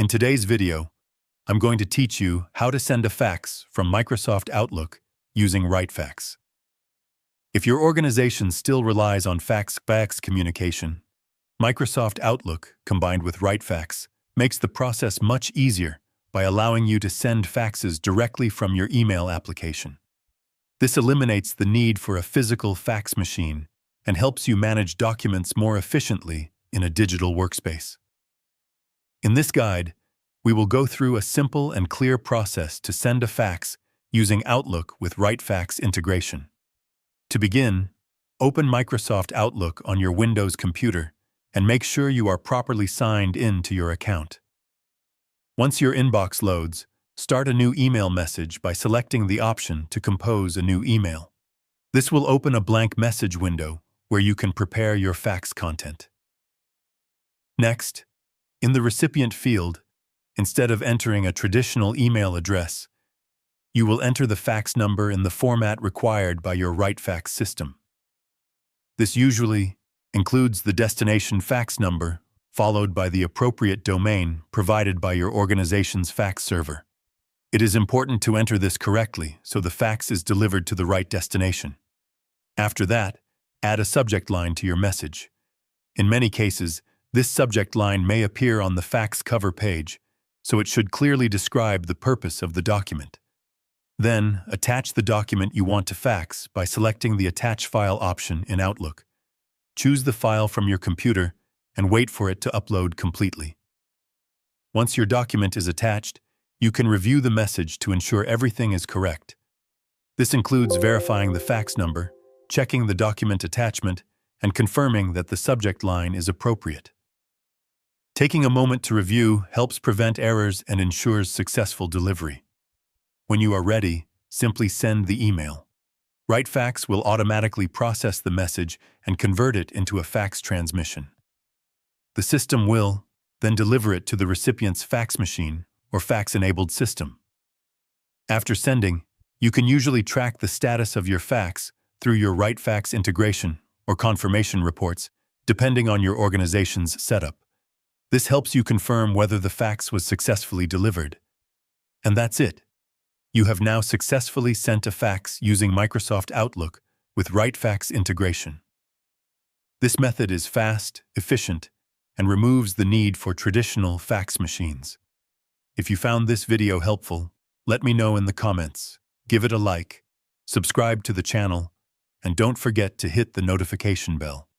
In today's video, I'm going to teach you how to send a fax from Microsoft Outlook using RightFax. If your organization still relies on fax communication, Microsoft Outlook, combined with RightFax, makes the process much easier by allowing you to send faxes directly from your email application. This eliminates the need for a physical fax machine and helps you manage documents more efficiently in a digital workspace. In this guide, we will go through a simple and clear process to send a fax using Outlook with RightFax integration. To begin, open Microsoft Outlook on your Windows computer and make sure you are properly signed in to your account. Once your inbox loads, start a new email message by selecting the option to compose a new email. This will open a blank message window where you can prepare your fax content. Next, in the recipient field, instead of entering a traditional email address, you will enter the fax number in the format required by your RightFax system. This usually includes the destination fax number, followed by the appropriate domain provided by your organization's fax server. It is important to enter this correctly so the fax is delivered to the right destination. After that, add a subject line to your message. In many cases, this subject line may appear on the fax cover page, so it should clearly describe the purpose of the document. Then, attach the document you want to fax by selecting the Attach File option in Outlook. Choose the file from your computer and wait for it to upload completely. Once your document is attached, you can review the message to ensure everything is correct. This includes verifying the fax number, checking the document attachment, and confirming that the subject line is appropriate. Taking a moment to review helps prevent errors and ensures successful delivery. When you are ready, simply send the email. RightFax will automatically process the message and convert it into a fax transmission. The system will then deliver it to the recipient's fax machine or fax-enabled system. After sending, you can usually track the status of your fax through your RightFax integration or confirmation reports, depending on your organization's setup. This helps you confirm whether the fax was successfully delivered. And that's it. You have now successfully sent a fax using Microsoft Outlook with RightFax integration. This method is fast, efficient, and removes the need for traditional fax machines. If you found this video helpful, let me know in the comments. Give it a like, subscribe to the channel, and don't forget to hit the notification bell.